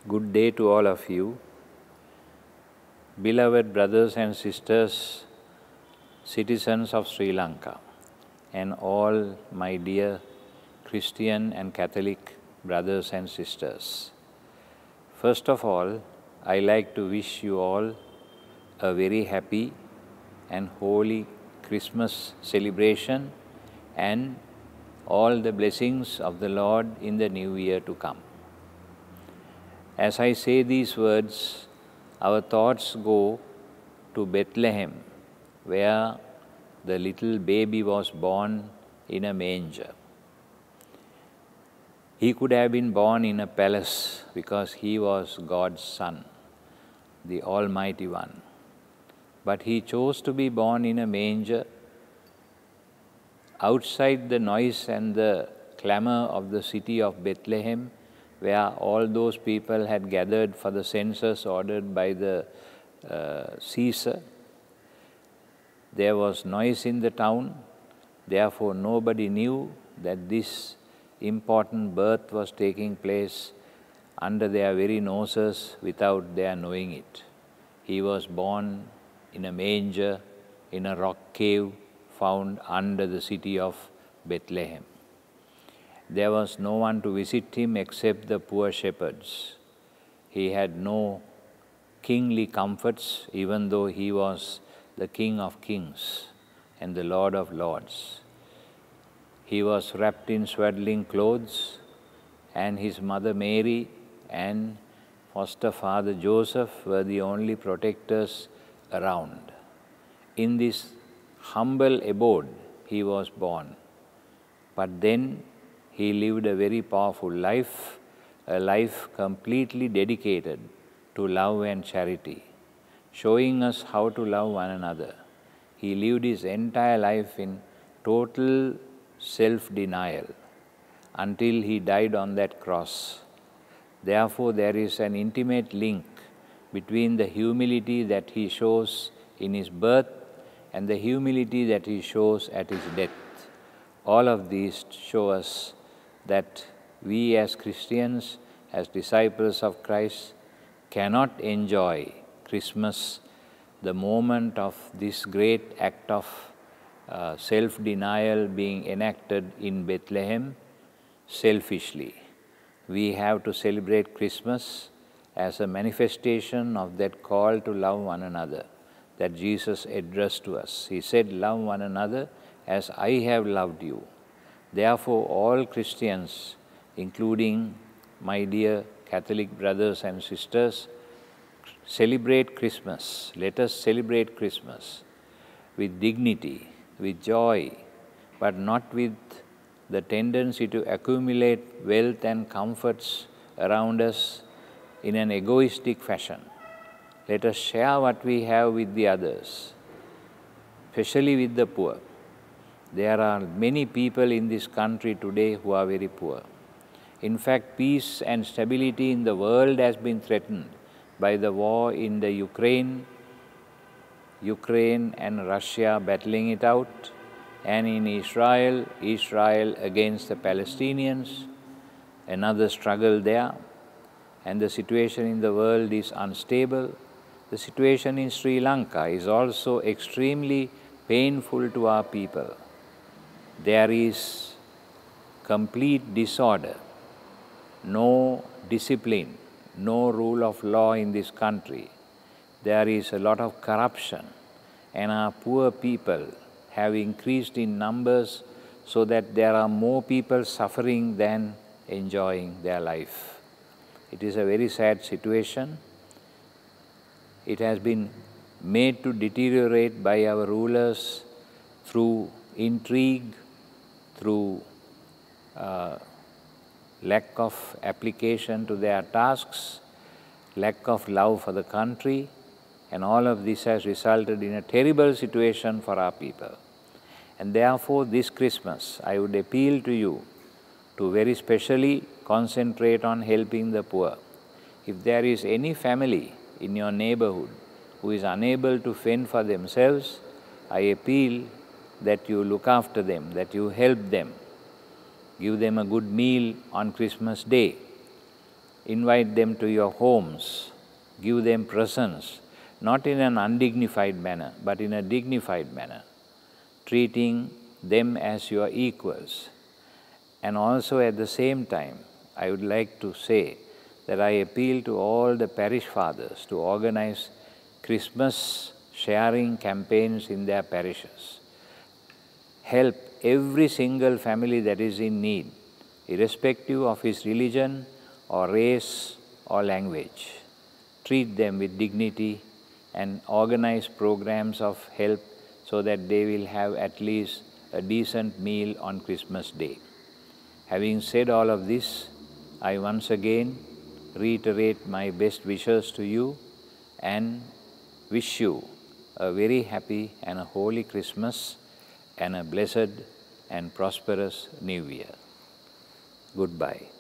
Good day to all of you. Beloved brothers and sisters, citizens of Sri Lanka, and all my dear Christian and Catholic brothers and sisters. First of all, I like to wish you all a very happy and holy Christmas celebration and all the blessings of the Lord in the new year to come. As I say these words, our thoughts go to Bethlehem, where the little baby was born in a manger. He could have been born in a palace because he was God's son, the Almighty One. But he chose to be born in a manger outside the noise and the clamor of the city of Bethlehem, where all those people had gathered for the census ordered by the Caesar. There was noise in the town, therefore nobody knew that this important birth was taking place under their very noses without their knowing it. He was born in a manger in a rock cave found under the city of Bethlehem. There was no one to visit him except the poor shepherds. He had no kingly comforts, even though he was the King of Kings and the Lord of Lords. He was wrapped in swaddling clothes, and his mother Mary and foster father Joseph were the only protectors around. In this humble abode he was born, but then he lived a very powerful life, a life completely dedicated to love and charity, showing us how to love one another. He lived his entire life in total self-denial until he died on that cross. Therefore, there is an intimate link between the humility that he shows in his birth and the humility that he shows at his death. All of these show us that we as Christians, as disciples of Christ, cannot enjoy Christmas, the moment of this great act of self-denial being enacted in Bethlehem, selfishly. We have to celebrate Christmas as a manifestation of that call to love one another that Jesus addressed to us. He said, "Love one another as I have loved you." Therefore, all Christians, including my dear Catholic brothers and sisters, celebrate Christmas. Let us celebrate Christmas with dignity, with joy, but not with the tendency to accumulate wealth and comforts around us in an egoistic fashion. Let us share what we have with the others, especially with the poor. There are many people in this country today who are very poor. In fact, peace and stability in the world has been threatened by the war in the Ukraine and Russia battling it out, and in Israel against the Palestinians, another struggle there, and the situation in the world is unstable. The situation in Sri Lanka is also extremely painful to our people. There is complete disorder, no discipline, no rule of law in this country. There is a lot of corruption, and our poor people have increased in numbers so that there are more people suffering than enjoying their life. It is a very sad situation. It has been made to deteriorate by our rulers through intrigue, through lack of application to their tasks, lack of love for the country, and all of this has resulted in a terrible situation for our people. And therefore, this Christmas, I would appeal to you to very specially concentrate on helping the poor. If there is any family in your neighborhood who is unable to fend for themselves, I appeal that you look after them, that you help them. Give them a good meal on Christmas Day. invite them to your homes, give them presents, not in an undignified manner, but in a dignified manner, treating them as your equals. And also at the same time, I would like to say that I appeal to all the parish fathers to organize Christmas sharing campaigns in their parishes. Help every single family that is in need, irrespective of his religion or race or language. Treat them with dignity and organize programs of help so that they will have at least a decent meal on Christmas Day. Having said all of this, I once again reiterate my best wishes to you and wish you a very happy and a holy Christmas and a blessed and prosperous New Year. Goodbye.